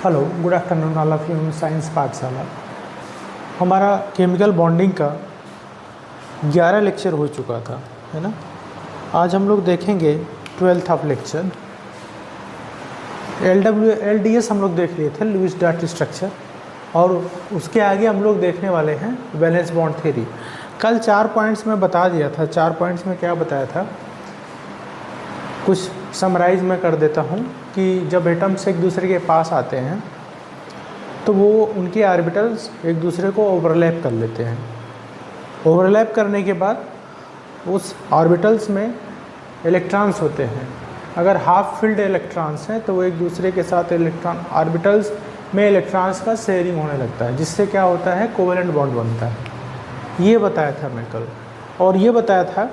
Hello, good afternoon all of you. Science पाठशाला हमारा chemical bonding का 11 लेक्चर हो चुका था, है ना। आज हम लोग देखेंगे 12th ऑफ लेक्चर। LWLDS हम लोग देख लिए थे, लुईस डॉट स्ट्रक्चर, और उसके आगे हम लोग देखने वाले हैं वैलेंस बॉन्ड थ्योरी। कल 4 पॉइंट्स में बता दिया था। 4 पॉइंट्स में क्या बताया था, कुछ समराइज मैं कर देता हूँ कि जब एटम्स एक दूसरे के पास आते हैं तो वो उनके ऑर्बिटल्स एक दूसरे को ओवरलैप कर लेते हैं। ओवरलैप करने के बाद उस ऑर्बिटल्स में इलेक्ट्रॉन्स होते हैं। अगर हाफ फील्ड इलेक्ट्रॉन्स हैं तो वो एक दूसरे के साथ इलेक्ट्रॉन ऑर्बिटल्स में इलेक्ट्रॉन्स का शेयरिंग होने लगता है, जिससे क्या होता है, कोवेलेंट बॉन्ड बनता है। ये बताया था मैं कल। और ये बताया था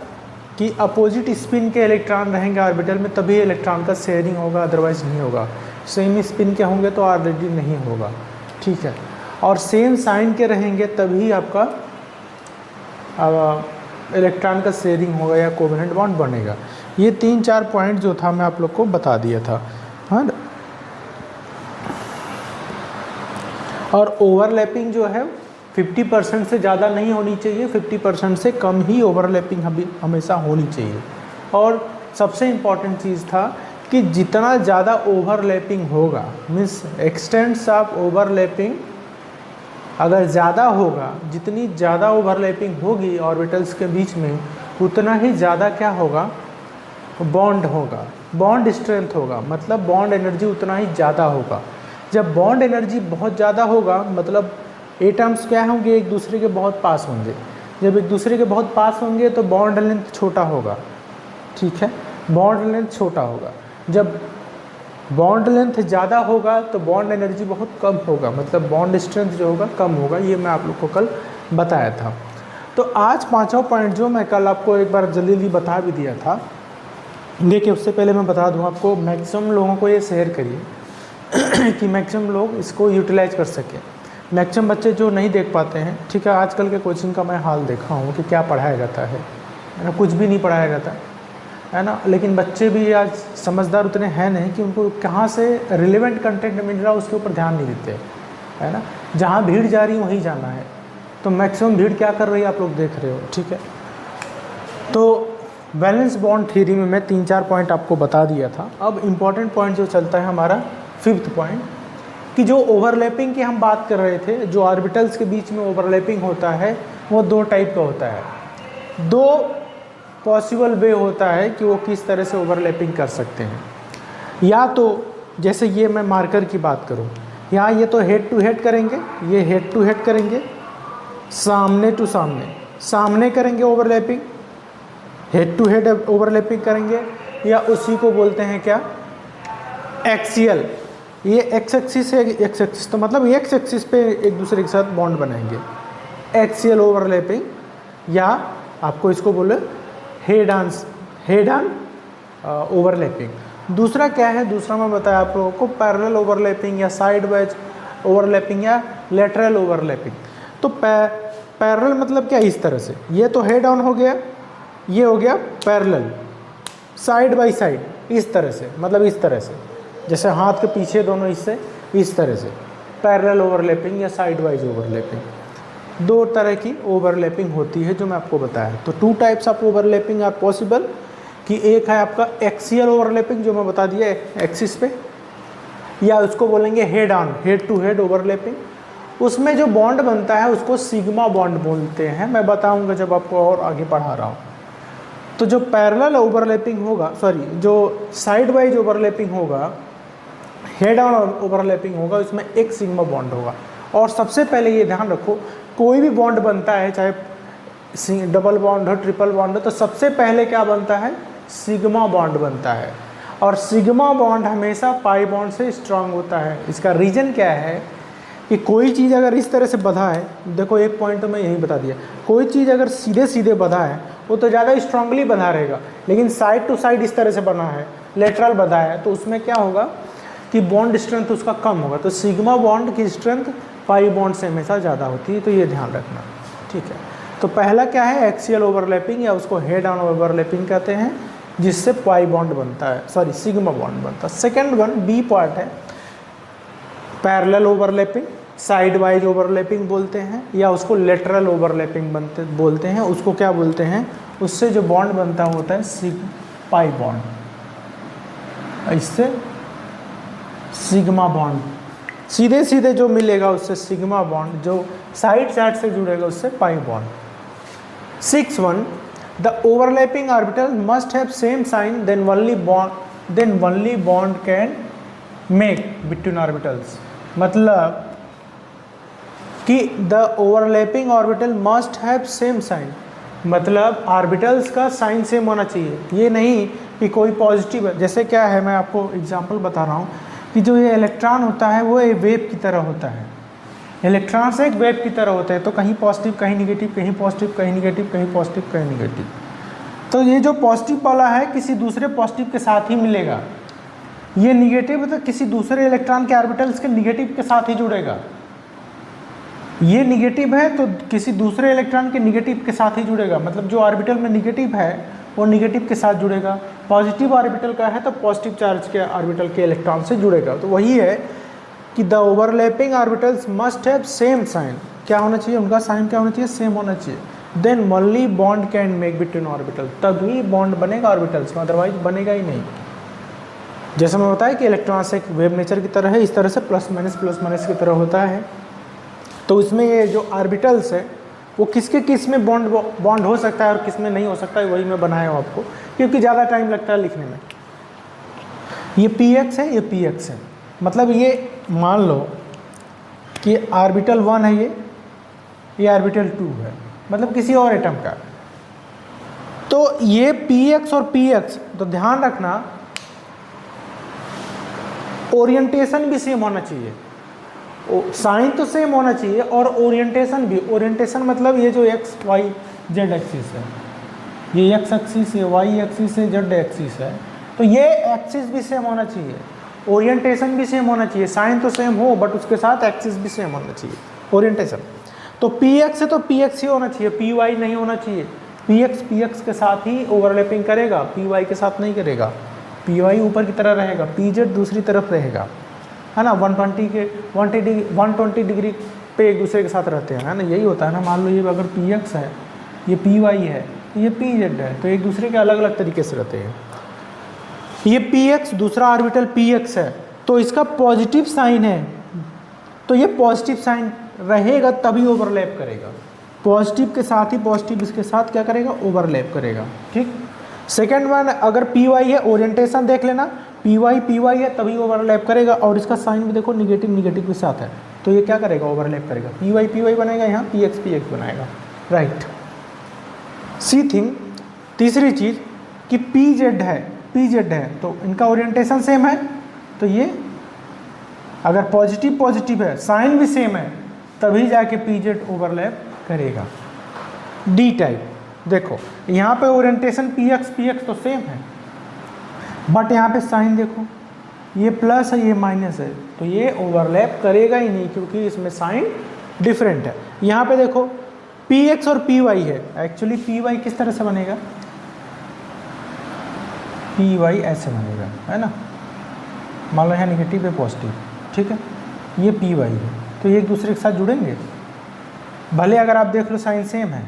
कि अपोजिट स्पिन के इलेक्ट्रॉन रहेंगे ऑर्बिटल में तभी इलेक्ट्रॉन का शेयरिंग होगा, अदरवाइज नहीं होगा। सेम स्पिन के होंगे तो ऑलरेडी नहीं होगा, ठीक है। और सेम साइन के रहेंगे तभी आपका इलेक्ट्रॉन का शेयरिंग होगा या कोवेलेंट बॉन्ड बनेगा। ये 3-4 पॉइंट जो था मैं आप लोग को बता दिया था, हाँ। और ओवरलैपिंग जो है 50% से ज़्यादा नहीं होनी चाहिए, 50% से कम ही ओवरलैपिंग हमेशा होनी चाहिए। और सबसे इम्पॉर्टेंट चीज़ था कि जितना ज़्यादा ओवरलैपिंग होगा, मीन्स एक्सटेंट्स ऑफ ओवरलैपिंग अगर ज़्यादा होगा, जितनी ज़्यादा ओवरलैपिंग होगी ऑर्बिटल्स के बीच में, उतना ही ज़्यादा क्या होगा, बॉन्ड होगा, बॉन्ड स्ट्रेंथ होगा, मतलब बॉन्ड एनर्जी उतना ही ज़्यादा होगा। जब बॉन्ड एनर्जी बहुत ज़्यादा होगा मतलब एटम्स क्या होंगे, एक दूसरे के बहुत पास होंगे। जब एक दूसरे के बहुत पास होंगे तो बॉन्ड लेंथ छोटा होगा, ठीक है, बॉन्ड लेंथ छोटा होगा। जब बॉन्ड लेंथ ज़्यादा होगा तो बॉन्ड एनर्जी बहुत कम होगा, मतलब बॉन्ड स्ट्रेंथ जो होगा कम होगा। ये मैं आप लोग को कल बताया था। तो आज 5वां पॉइंट जो मैं कल आपको एक बार जल्दी बता भी दिया था, देखिए उससे पहले मैं बता दूँ आपको, मैक्सिमम लोगों को ये शेयर करिए कि मैक्सिमम लोग इसको यूटिलाइज कर सकें। मैक्सिमम बच्चे जो नहीं देख पाते हैं, ठीक है, आजकल के कोचिंग का मैं हाल देखा हूँ कि क्या पढ़ाया जाता है ना, कुछ भी नहीं पढ़ाया जाता है ना। लेकिन बच्चे भी आज समझदार उतने हैं नहीं कि उनको कहाँ से रिलेवेंट कंटेंट मिल रहा है उसके ऊपर ध्यान नहीं देते, है ना। जहाँ भीड़ जा रही है वहीं जाना है। तो मैक्सिमम भीड़ क्या कर रही है आप लोग देख रहे हो, ठीक है। तो वैलेंस बॉन्ड थ्योरी में मैं 3-4 पॉइंट आपको बता दिया था। अब इम्पॉर्टेंट पॉइंट जो चलता है हमारा 5th पॉइंट, कि जो ओवरलैपिंग की हम बात कर रहे थे, जो ऑर्बिटल्स के बीच में ओवरलैपिंग होता है वो 2 टाइप का होता है। 2 पॉसिबल वे होता है कि वो किस तरह से ओवरलैपिंग कर सकते हैं। या तो जैसे ये मैं मार्कर की बात करूँ, यहाँ ये तो हेड टू हेड करेंगे, ये हेड टू हेड करेंगे, सामने टू सामने, सामने करेंगे overlapping, head to head overlapping करेंगे, या उसी को बोलते हैं क्या, एक्सियल। ये एक्स एक्सिस है, एक्स एक्सिस तो मतलब एक्स एक्सिस पे एक दूसरे के साथ बॉन्ड बनाएंगे, एक्सियल ओवरलैपिंग, या आपको इसको बोले हेड ऑन ओवरलैपिंग। दूसरा क्या है, दूसरा मैं बताया आप लोगों को, पैरेलल ओवरलैपिंग या साइड वाइज ओवरलैपिंग या लेटरल ओवरलैपिंग। तो पैरेलल मतलब क्या, इस तरह से, ये तो हेड ऑन हो गया, ये हो गया पैरेलल, साइड बाय साइड इस तरह से, मतलब इस तरह से, जैसे हाथ के पीछे दोनों हिस्से, इस तरह से पैरेलल ओवरलैपिंग या साइड वाइज ओवरलैपिंग। 2 तरह की ओवरलैपिंग होती है जो मैं आपको बताया। तो 2 types of overlapping are possible, कि एक है आपका एक्सियल ओवरलैपिंग जो मैं बता दिया एक्सिस पे, या उसको बोलेंगे head on, head to head overlapping. उसमें जो बॉन्ड बनता है उसको सिग्मा बॉन्ड बोलते हैं, मैं बताऊँगा जब आपको और आगे पढ़ा रहा हूँ। तो जो पैरेलल ओवरलैपिंग होगा, सॉरी जो साइड वाइज ओवरलैपिंग होगा, हेड ऑन ओवरलैपिंग होगा, उसमें एक सिग्मा बॉन्ड होगा। और सबसे पहले ये ध्यान रखो, कोई भी बॉन्ड बनता है, चाहे डबल बॉन्ड हो, ट्रिपल बॉन्ड हो, तो सबसे पहले क्या बनता है, सिग्मा बॉन्ड बनता है। और सिग्मा बॉन्ड हमेशा पाई बॉन्ड से स्ट्रांग होता है। इसका रीज़न क्या है कि कोई चीज़ अगर इस तरह से बंधा है, देखो एक पॉइंट तो मैं यही बता दिया, कोई चीज़ अगर सीधे सीधे बंधा है वो तो ज़्यादा स्ट्रांगली बंधा रहेगा, लेकिन साइड टू साइड इस तरह से बना है, लेटरल बंधा है, तो उसमें क्या होगा कि बॉन्ड स्ट्रेंथ उसका कम होगा। तो सिग्मा बॉन्ड की स्ट्रेंथ पाई बॉन्ड से हमेशा ज़्यादा होती है, तो ये ध्यान रखना, ठीक है। तो पहला क्या है, एक्सियल ओवरलैपिंग, या उसको हेड ऑन ओवरलैपिंग कहते हैं, जिससे पाई बॉन्ड बनता है, सॉरी सिग्मा बॉन्ड बनता है। सेकेंड वन बी पार्ट है, parallel overlapping, side wise overlapping बोलते हैं, या उसको लेटरल ओवरलैपिंग बोलते हैं। उसको क्या बोलते हैं, उससे जो बॉन्ड बनता होता है पाई बॉन्ड, इससे सिग्मा बॉन्ड, सीधे सीधे जो मिलेगा उससे सिग्मा बॉन्ड, जो साइड साइड से जुड़ेगा उससे pi bond. 6.1 the overlapping orbital must have same sign then only bond can make between orbitals. मतलब कि the overlapping orbital must have same sign, मतलब ऑर्बिटल्स का साइन सेम होना चाहिए। ये नहीं कि कोई पॉजिटिव है, जैसे क्या है, मैं आपको एग्जांपल बता रहा हूँ कि जो ये इलेक्ट्रॉन होता है वो एक वेव की तरह होता है। इलेक्ट्रॉन से एक वेव की तरह होता है, तो कहीं पॉजिटिव कहीं निगेटिव, कहीं पॉजिटिव कहीं निगेटिव, कहीं पॉजिटिव कहीं निगेटिव। तो ये जो पॉजिटिव वाला है किसी दूसरे पॉजिटिव के साथ ही मिलेगा, ये निगेटिव है तो किसी दूसरे इलेक्ट्रॉन के ऑर्बिटल्स के निगेटिव के साथ ही जुड़ेगा। ये निगेटिव है तो किसी दूसरे इलेक्ट्रॉन के निगेटिव के साथ ही जुड़ेगा, मतलब जो ऑर्बिटल में निगेटिव है वो निगेटिव के साथ जुड़ेगा। पॉजिटिव ऑर्बिटल का है तो पॉजिटिव चार्ज के ऑर्बिटल के इलेक्ट्रॉन से जुड़ेगा। तो वही है कि the overlapping orbitals must have same sign, क्या होना चाहिए, उनका साइन क्या होना चाहिए, सेम होना चाहिए। Then only bond can make between orbital, तभी बॉन्ड बनेगा ऑर्बिटल्स में, अदरवाइज बनेगा ही नहीं। जैसे मैं बताया कि इलेक्ट्रॉन्स एक वेव नेचर की तरह है, इस तरह से प्लस माइनस की तरह होता है। तो इसमें ये जो ऑर्बिटल्स है वो किसके किस में बॉन्ड हो सकता है और किस में नहीं हो सकता है, वही मैं बनाया हूँ आपको, क्योंकि ज़्यादा टाइम लगता है लिखने में। ये px है, ये px है, मतलब ये मान लो कि ऑर्बिटल 1 है, ये ऑर्बिटल 2 है, मतलब किसी और एटम का। तो ये px और px, तो ध्यान रखना ओरिएंटेशन भी सेम होना चाहिए, साइन तो सेम होना चाहिए और ओरिएंटेशन भी। ओरिएंटेशन मतलब ये जो एक्स वाई जेड एक्सिस है, ये एक्स एक्सिस है, वाई एक्सिस है, जेड एक्सिस है, तो ये एक्सिस भी सेम होना चाहिए, ओरिएंटेशन भी सेम होना चाहिए। साइन तो सेम हो बट उसके साथ एक्सिस भी सेम होना चाहिए, ओरिएंटेशन। तो पी एक्स है तो पी एक्स ही होना चाहिए, पी वाई नहीं होना चाहिए। पी एक्स के साथ ही ओवरलैपिंग करेगा, पी वाई के साथ नहीं करेगा। पी वाई ऊपर की तरह रहेगा, पी जेड दूसरी तरफ रहेगा, है ना। 120 डिग्री पे एक दूसरे के साथ रहते हैं, है ना, यही होता है ना। मान लो ये अगर पी एक्स है, ये पी वाई है, ये पी जेड है, तो एक दूसरे के अलग अलग तरीके से रहते हैं। ये पी एक्स, दूसरा ऑर्बिटल पी एक्स है, तो इसका पॉजिटिव साइन है, तो ये पॉजिटिव साइन रहेगा तभी ओवरलैप करेगा। पॉजिटिव के साथ ही पॉजिटिव इसके साथ क्या करेगा, ओवरलैप करेगा, ठीक। सेकेंड वन, अगर पी वाई है, ओरिएंटेशन देख लेना, पी वाई है तभी ओवरलैप करेगा, और इसका साइन भी देखो निगेटिव के साथ है, तो ये क्या करेगा, ओवरलैप करेगा। पी वाई बनेगा, यहाँ पी एक्स बनाएगा, राइट। सी थिंग, तीसरी चीज़ कि पी जेड है तो इनका ओरिएंटेशन सेम है, तो ये अगर पॉजिटिव है, साइन भी सेम है, तभी जाके पी जेड ओवरलैप करेगा। डी टाइप, देखो यहाँ पे ओरिएंटेशन पी एक्स तो सेम है, बट यहाँ पे साइन देखो, ये प्लस है, ये माइनस है, तो ये ओवरलैप करेगा ही नहीं, क्योंकि इसमें साइन डिफरेंट है। यहाँ पे देखो पी एक्स और पी वाई है, एक्चुअली पी वाई किस तरह से बनेगा, पी वाई ऐसे बनेगा, है ना। मान लो यहाँ निगेटिव है, पॉजिटिव, ठीक है, ये पी वाई है, तो ये एक दूसरे के साथ जुड़ेंगे, भले अगर आप देख लो साइन सेम है,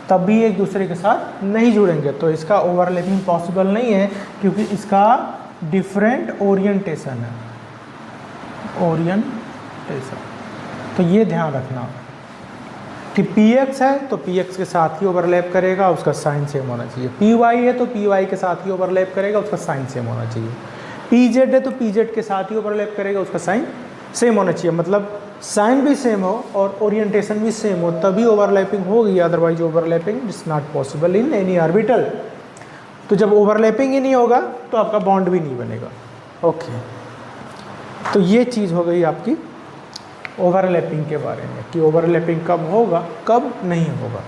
तब भी एक दूसरे के साथ नहीं जुड़ेंगे, तो इसका ओवरलैपिंग पॉसिबल नहीं है, क्योंकि इसका डिफरेंट ओरिएंटेशन है, तो ये ध्यान रखना कि पी एक्स है तो पी एक्स के साथ ही ओवरलैप करेगा, उसका साइन सेम होना चाहिए। पी वाई है तो पी वाई के साथ ही ओवरलैप करेगा, उसका साइन सेम होना चाहिए। पी जेड है तो पी जेड के साथ ही ओवरलैप करेगा, उसका साइन सेम होना चाहिए। मतलब साइन भी सेम हो और ओरिएंटेशन भी सेम हो, तभी ओवरलैपिंग होगी, otherwise overlapping is not possible in any orbital. तो जब ओवरलैपिंग ही नहीं होगा तो आपका बॉन्ड भी नहीं बनेगा। ओके, तो ये चीज़ हो गई आपकी ओवरलैपिंग के बारे में कि ओवरलैपिंग कब होगा कब नहीं होगा।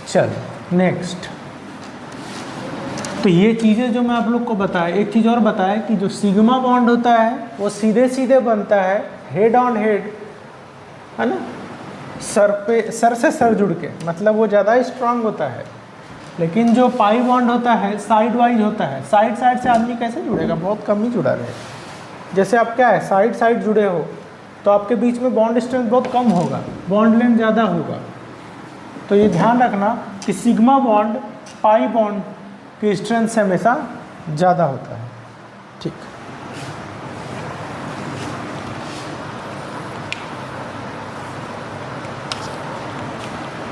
चल नेक्स्ट, तो ये चीज़ें जो मैं आप लोग को बताया, एक चीज़ और बताया कि जो सिग्मा बॉन्ड होता है वो सीधे सीधे बनता है, हेड ऑन हेड, है ना, सर से सर जुड़ के, मतलब वो ज़्यादा स्ट्रांग होता है। लेकिन जो पाई बॉन्ड होता है साइड वाइज होता है, साइड से आदमी कैसे जुड़ेगा, बहुत कम ही जुड़ा रहे। जैसे आप क्या है साइड जुड़े हो, तो आपके बीच में बॉन्ड स्ट्रेंथ बहुत कम होगा, बॉन्ड लेंथ ज़्यादा होगा। तो ये ध्यान रखना कि सिग्मा बॉन्ड पाई बॉन्ड की स्ट्रेंथ से हमेशा ज़्यादा होता है। ठीक,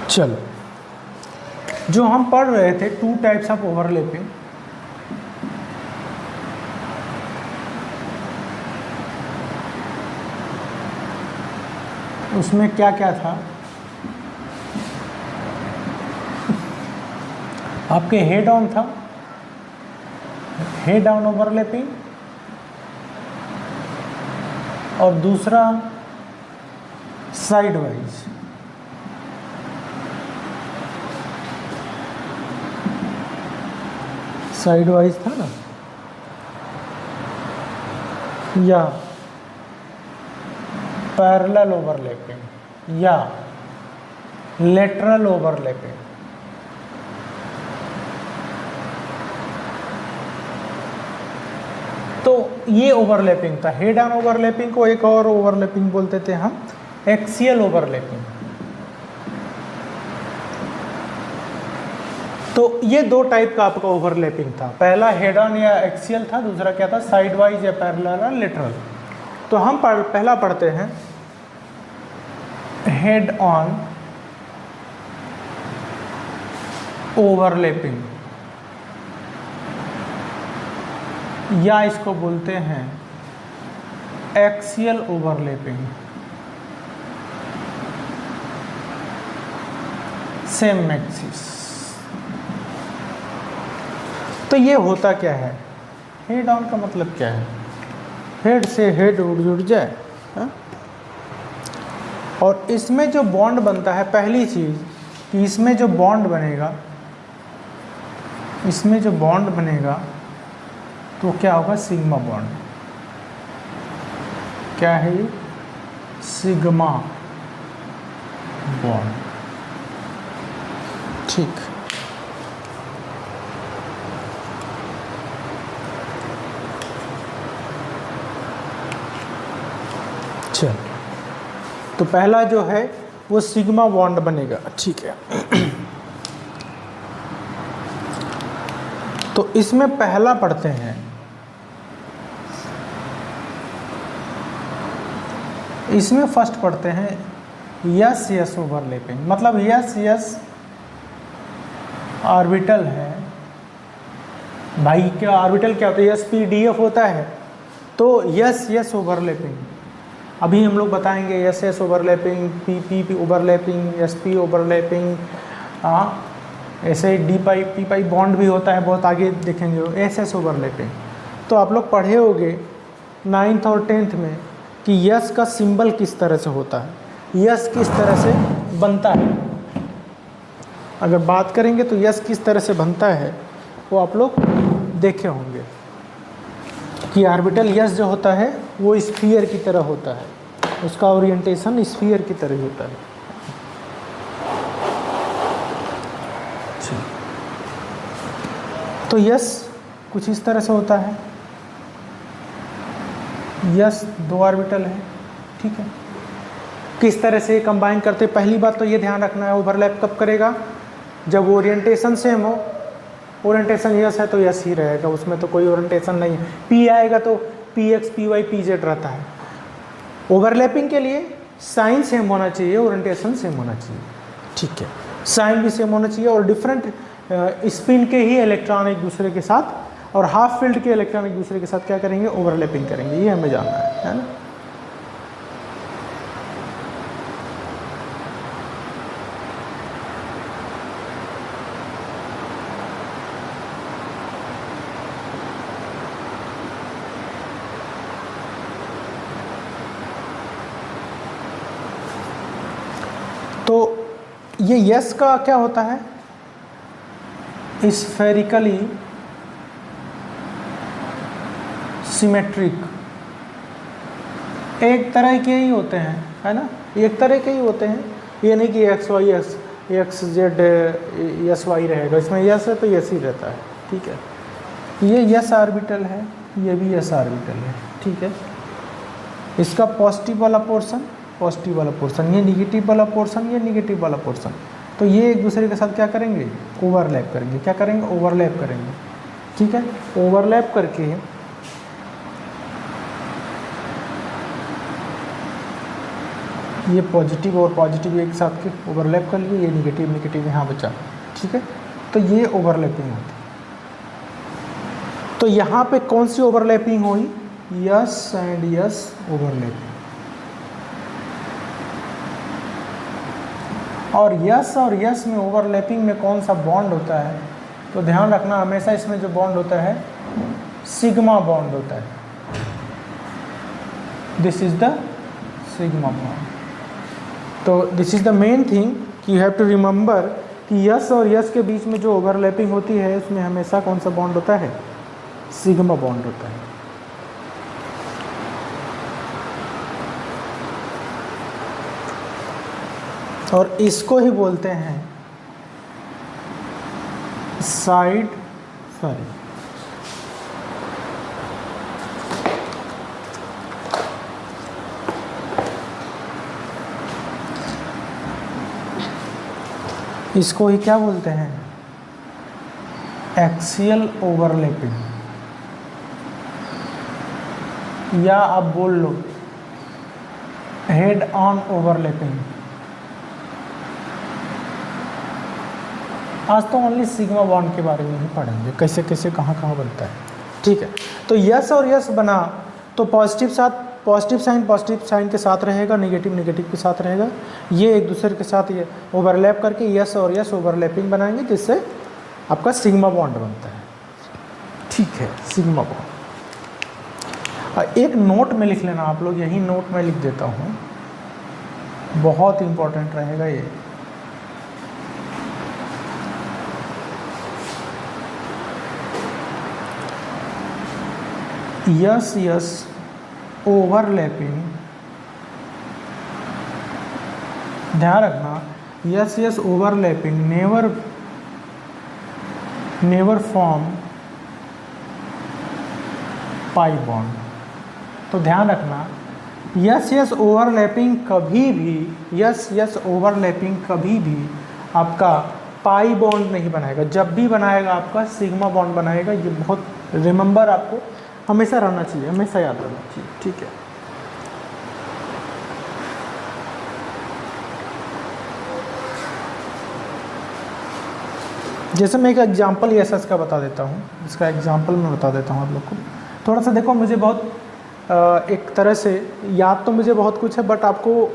चलो, जो हम पढ़ रहे थे 2 टाइप्स ऑफ ओवरलैपिंग, उसमें क्या क्या था? आपके हेड ऑन था, हेड ऑन ओवरलैपिंग, और दूसरा साइड वाइज। साइड वाइज था ना, या पैरेलल ओवरलैपिंग या लेटरल ओवरलैपिंग। तो ये ओवरलैपिंग था। हेड ऑन ओवरलैपिंग को एक और ओवरलैपिंग बोलते थे हम, एक्सियल ओवरलैपिंग। तो ये 2 टाइप का आपका ओवरलैपिंग था। पहला हेड ऑन या एक्सियल था, दूसरा क्या था? साइड वाइज या पैरेलल या लेटरल। तो हम पहला पढ़ते हैं हेड ऑन ओवरलैपिंग, या इसको बोलते हैं एक्सियल ओवरलैपिंग, सेम एक्सिस। तो ये होता क्या है? हेड ऑन का मतलब क्या है? हेड से हेड जुड़ जाए, हा? और इसमें जो बॉन्ड बनता है, पहली चीज़ कि इसमें जो बॉन्ड बनेगा, इसमें जो बॉन्ड बनेगा तो क्या होगा? Sigma bond. क्या है ये? Sigma bond. ठीक, चल, तो पहला जो है वो सिग्मा बॉन्ड बनेगा। ठीक है, तो इसमें पहला पढ़ते हैं, इसमें फर्स्ट पढ़ते हैं यस यस ओवरलैपिंग। मतलब यस यस ऑर्बिटल है भाई। क्या ऑर्बिटल क्या होता है? यस पी डी एफ होता है। तो यस यस ओवरलैपिंग अभी हम लोग बताएंगे। S S overlapping, P P overlapping, S P overlapping, ऐसे डी पाई पी पाई बॉन्ड भी होता है, बहुत आगे देखेंगे। एस एस ओवरलैपिंग तो आप लोग पढ़े होंगे 9th और 10th में कि यस का सिंबल किस तरह से होता है, यस किस तरह से बनता है। अगर बात करेंगे तो यस किस तरह से बनता है वो आप लोग देखे होंगे कि ऑर्बिटल यस जो होता है वो स्फीयर की तरह होता है, उसका ओरिएंटेशन स्फीयर की तरह होता है। तो यस कुछ इस तरह से होता है। यस 2 ऑर्बिटल है। ठीक है, किस तरह से कंबाइन करते? पहली बात तो ये ध्यान रखना है, ओवरलैप कब करेगा? जब ओरिएंटेशन सेम हो। ओरिएंटेशन यस है तो यस ही रहेगा, उसमें तो कोई ओरिएंटेशन नहीं है। पी आएगा तो P X P Y P Z रहता है। ओवरलैपिंग के लिए साइन सेम होना चाहिए, ओरिएंटेशन सेम होना चाहिए। ठीक है, साइन भी सेम होना चाहिए और डिफरेंट स्पिन के ही इलेक्ट्रॉन एक दूसरे के साथ, और हाफ फील्ड के इलेक्ट्रॉन एक दूसरे के साथ क्या करेंगे? ओवरलैपिंग करेंगे। ये हमें जानना है ना। तो ये यस का क्या होता है? स्फेरिकली सिमेट्रिक, एक तरह के ही होते हैं, है ना, एक तरह के ही होते हैं। ये नहीं कि X Y X Z yes Y रहेगा, इसमें यस है तो यस ही रहता है। ठीक है, ये यस ऑर्बिटल है, ये भी यस ऑर्बिटल है। ठीक है, इसका पॉजिटिव वाला पोर्शन, पॉजिटिव वाला पोर्शन, ये निगेटिव वाला पोर्शन, ये निगेटिव वाला पोर्शन, तो ये एक दूसरे के साथ क्या करेंगे, ओवरलैप करेंगे। क्या करेंगे, ओवरलैप करेंगे। ठीक है, ओवरलैप करके ये पॉजिटिव और पॉजिटिव एक साथ के ओवरलैप कर लिए, ये निगेटिव निगेटिव यहाँ बचा। ठीक है, तो ये ओवरलैपिंग होती है। तो यहाँ पे कौन सी ओवरलैपिंग हुई, यस एंड यस ओवरलैपिंग। और यस में ओवरलैपिंग में कौन सा बॉन्ड होता है, तो ध्यान रखना हमेशा इसमें जो बॉन्ड होता है सिग्मा बॉन्ड होता है। This is the sigma bond. तो this is the main thing कि यू हैव टू रिमेंबर कि यस और यस के बीच में जो ओवरलैपिंग होती है उसमें हमेशा कौन सा बॉन्ड होता है, सिग्मा बॉन्ड होता है। और इसको ही बोलते हैं साइड, सॉरी इसको ही क्या बोलते हैं, एक्सियल ओवरलैपिंग, या आप बोल लो हेड ऑन ओवरलैपिंग। आज तो ओनली सिग्मा बॉन्ड के बारे में ही पढ़ेंगे, कैसे कैसे कहाँ कहाँ बनता है। ठीक है, तो यस और यस बना तो पॉजिटिव साइन के साथ रहेगा, नेगेटिव नेगेटिव के साथ रहेगा। ये एक दूसरे के साथ ये ओवरलैप करके यस और यस ओवरलैपिंग बनाएंगे, जिससे आपका सिग्मा बॉन्ड बनता है। ठीक है, सिग्मा बॉन्ड। एक नोट में लिख लेना आप लोग, यही नोट में लिख देता हूँ, बहुत इंपॉर्टेंट रहेगा ये। यस यस ओवरलैपिंग, ध्यान रखना yes yes overlapping never form pi bond. तो ध्यान रखना यस यस ओवरलैपिंग कभी भी आपका पाई बॉन्ड नहीं बनाएगा। जब भी बनाएगा आपका सिग्मा बॉन्ड बनाएगा। ये बहुत रिमेंबर आपको हमेशा रहना चाहिए, हमेशा याद रहना चाहिए। ठीक है, जैसे मैं एक एग्जांपल एस का बता देता हूँ, इसका एग्जांपल मैं बता देता हूँ आप लोग को। थोड़ा सा देखो, मुझे बहुत एक तरह से याद तो मुझे बहुत कुछ है, बट आपको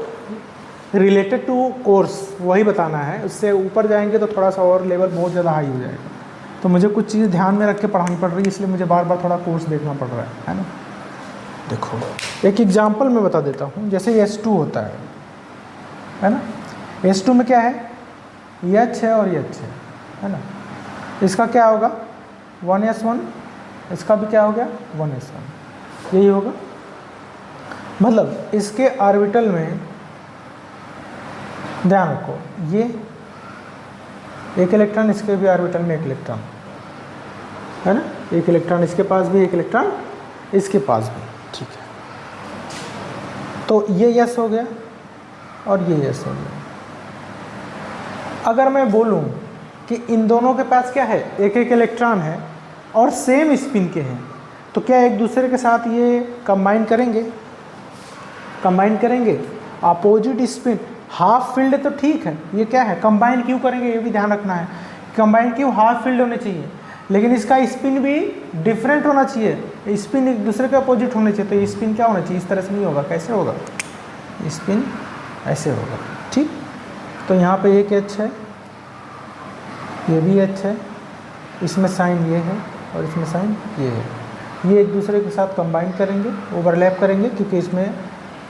रिलेटेड टू कोर्स वही बताना है। उससे ऊपर जाएंगे तो थोड़ा सा और लेवल बहुत ज़्यादा हाई हो जाएगा। तो मुझे कुछ चीज़ें ध्यान में रख के पढ़ानी पड़ रही है, इसलिए मुझे बार बार थोड़ा कोर्स देखना पड़ रहा है ना। देखो एक एग्जांपल मैं बता देता हूँ, जैसे S2 होता है ना। S2 में क्या है, H है और H है ना। इसका क्या होगा 1s1, इसका भी क्या हो गया 1s1, यही होगा। मतलब इसके ऑर्बिटल में ध्यान रखो, ये एक इलेक्ट्रॉन, इसके भी ऑर्बिटल में एक इलेक्ट्रॉन है ना। एक इलेक्ट्रॉन इसके पास भी, एक इलेक्ट्रॉन इसके पास भी। ठीक है, तो ये यस हो गया और ये यस हो गया। अगर मैं बोलूं कि इन दोनों के पास क्या है, एक एक इलेक्ट्रॉन है और सेम स्पिन के हैं, तो क्या एक दूसरे के साथ ये कंबाइन करेंगे अपोजिट स्पिन, हाफ फील्ड है तो ठीक है। ये क्या है, कंबाइन क्यों करेंगे, ये भी ध्यान रखना है। कंबाइन क्यों, हाफ फील्ड होने चाहिए, लेकिन इसका स्पिन भी डिफरेंट होना चाहिए, स्पिन एक दूसरे के अपोजिट होने चाहिए। तो स्पिन क्या होना चाहिए, इस तरह से नहीं होगा। कैसे होगा, स्पिन ऐसे होगा। ठीक, तो यहाँ पे एक एच है, ये भी एच है, इसमें साइन ये है और इसमें साइन ये है। ये एक दूसरे के साथ कंबाइन करेंगे, ओवरलैप करेंगे, क्योंकि इसमें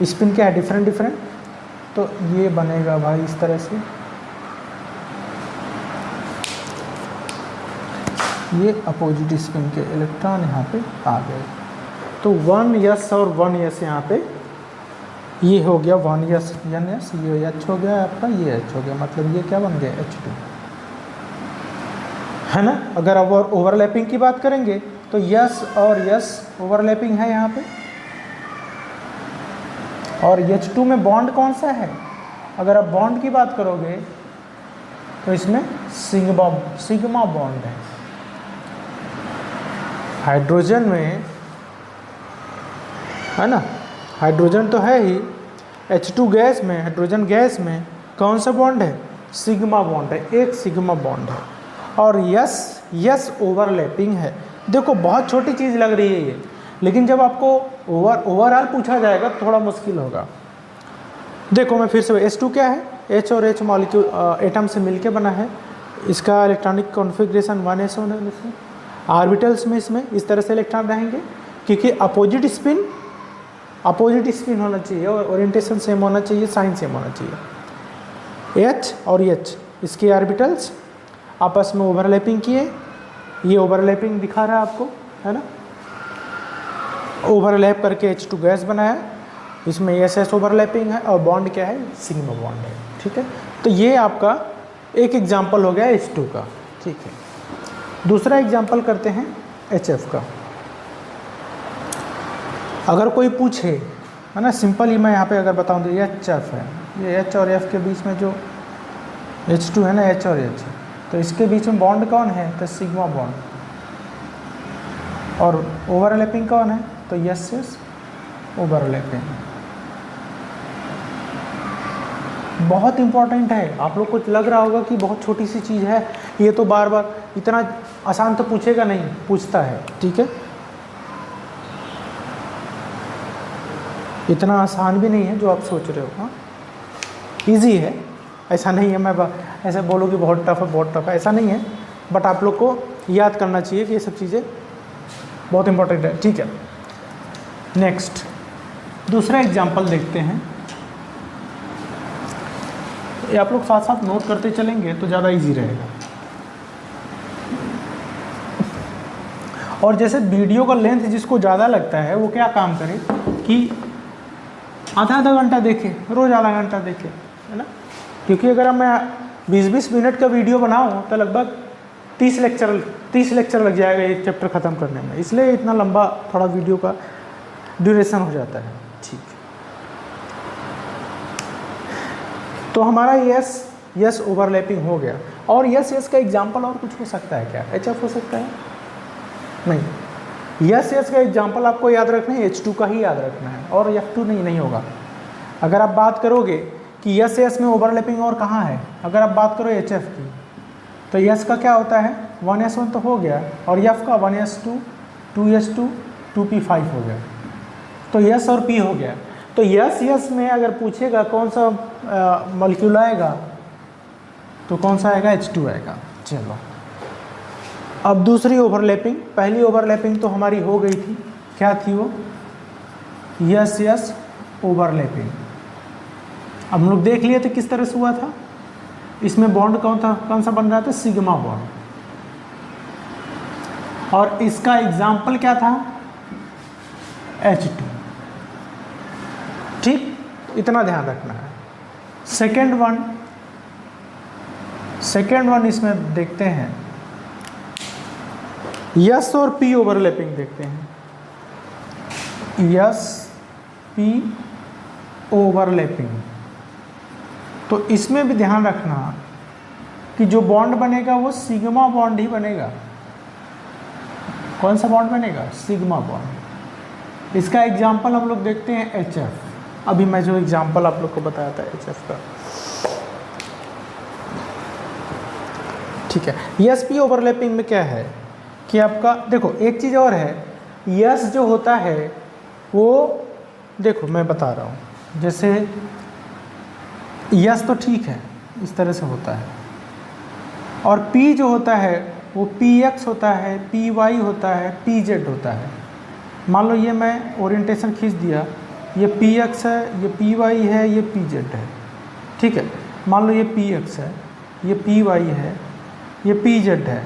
स्पिन क्या है, डिफरेंट। तो ये बनेगा भाई इस तरह से, ये अपोजिट स्पिन के इलेक्ट्रॉन यहाँ पे आ गए। तो 1s और 1s यहाँ पे ये हो गया 1s n s, ये H हो गया आपका, ये H हो गया। मतलब ये क्या बन गया H2 है ना। अगर अब ओवरलैपिंग की बात करेंगे तो यस और यस ओवरलैपिंग है यहाँ पे, और H2 में बॉन्ड कौन सा है? अगर आप बॉन्ड की बात करोगे तो इसमें सिग्मा बॉन्ड है। हाइड्रोजन में है ना, हाइड्रोजन तो है ही, H2 गैस में, हाइड्रोजन गैस में कौन सा बॉन्ड है? सिग्मा बॉन्ड है, एक सिग्मा बॉन्ड है। और यस ओवरलैपिंग है। देखो बहुत छोटी चीज़ लग रही है ये, लेकिन जब आपको ओवरऑल पूछा जाएगा तो थोड़ा मुश्किल होगा। देखो मैं फिर से, H2 क्या है? H और H मॉलिक्यूल एटम से मिलके बना है। इसका इलेक्ट्रॉनिक कॉन्फ़िगरेशन 1s1 है। ऑर्बिटल्स में इसमें इस तरह से इलेक्ट्रॉन रहेंगे, क्योंकि अपोजिट स्पिन होना चाहिए और ओरिएंटेशन सेम होना चाहिए, साइन सेम होना चाहिए। H और H इसके ऑर्बिटल्स आपस में ओवरलैपिंग किए, ये ओवरलैपिंग दिखा रहा है आपको, है ना। ओवरलैप करके H2 गैस बनाया, इसमें SS ओवरलैपिंग है और बॉन्ड क्या है? सिग्मा बॉन्ड है। ठीक है, तो ये आपका एक एग्जाम्पल हो गया H2 का। ठीक है, दूसरा एग्जाम्पल करते हैं HF का। अगर कोई पूछे, है ना, सिंपल ही मैं यहाँ पे अगर बताऊँ तो ये HF है, ये H और F के बीच में जो H2 है ना, H और H, तो इसके बीच में बॉन्ड कौन है? तो सिग्मा बॉन्ड। और ओवरलैपिंग कौन है? तो यस ओवरलैपिंग। बहुत इंपॉर्टेंट है। आप लोग को लग रहा होगा कि बहुत छोटी सी चीज़ है, ये तो बार बार इतना आसान तो पूछेगा नहीं, पूछता है। ठीक है, इतना आसान भी नहीं है जो आप सोच रहे हो। हाँ, ईजी है, ऐसा नहीं है मैं ऐसे बोलूँ कि बहुत टफ है, ऐसा नहीं है। बट आप लोग को याद करना चाहिए कि ये सब चीज़ें बहुत इंपॉर्टेंट है। ठीक है, नेक्स्ट दूसरा एग्जाम्पल देखते हैं। ये आप लोग साथ साथ नोट करते चलेंगे तो ज़्यादा इजी रहेगा। और जैसे वीडियो का लेंथ जिसको ज़्यादा लगता है वो क्या काम करे कि आधा घंटा देखे, रोज़ आधा घंटा देखे, है ना। क्योंकि अगर मैं 20-20 मिनट का वीडियो बनाऊँ तो लगभग 30 लेक्चर लग जाएगा एक चैप्टर ख़त्म करने में, इसलिए इतना लंबा थोड़ा वीडियो का ड्यूरेशन हो जाता है। ठीक, तो हमारा यस ओवरलैपिंग हो गया। और यस का एग्जाम्पल और कुछ हो सकता है क्या? HF हो सकता है? नहीं, यस का एग्जाम्पल आपको याद रखना है, H2 का ही याद रखना है, और F2 नहीं होगा। अगर आप बात करोगे कि यस में ओवरलैपिंग और कहाँ है, अगर आप बात करो HF की, तो यस का क्या होता है? 1s1 तो हो गया, और F का 1s2, 2s2, 2p5 हो गया। तो यस और P हो गया। तो यस में अगर पूछेगा कौन सा मॉलिक्यूल आएगा, तो कौन सा आएगा? H2 आएगा। चलो, अब दूसरी ओवरलैपिंग। पहली ओवरलैपिंग तो हमारी हो गई थी, क्या थी वो? Yes overlapping. अब हम लोग देख लिए थे किस तरह से हुआ था। इसमें बॉन्ड कौन सा बन रहा था? Sigma bond. और इसका एग्जाम्पल क्या था? H2। ठीक, इतना ध्यान रखना है। सेकेंड वन इसमें देखते हैं, यस और पी ओवरलैपिंग देखते हैं। यस पी ओवरलैपिंग, तो इसमें भी ध्यान रखना कि जो बॉन्ड बनेगा वो सिग्मा बॉन्ड ही बनेगा। कौन सा बॉन्ड बनेगा? Sigma bond. इसका एग्जाम्पल हम लोग देखते हैं HF। अभी मैं जो एग्जाम्पल आप लोग को बताया था HF का, ठीक है। यस पी ओवरलैपिंग में क्या है कि आपका, देखो एक चीज़ और है, यस जो होता है वो, देखो मैं बता रहा हूँ, जैसे यस तो ठीक है, इस तरह से होता है, और पी जो होता है वो PX होता है, PY होता है, PZ होता है। मान लो ये मैं ओरिएंटेशन खींच दिया, ये PX है, ये PY है, ये PZ है, ठीक है। मान लो ये PX है, ये PY है, ये PZ है।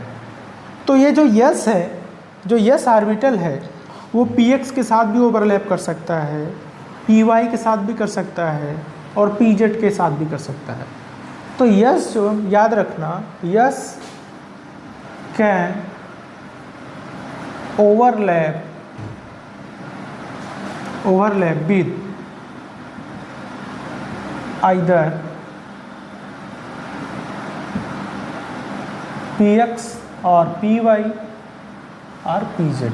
तो ये जो यस है, जो यस ऑर्बिटल है, वो PX के साथ भी ओवरलैप कर सकता है, PY के साथ भी कर सकता है, और PZ के साथ भी कर सकता है। तो यस जो याद रखना, yes can overlap with either px और py और pz।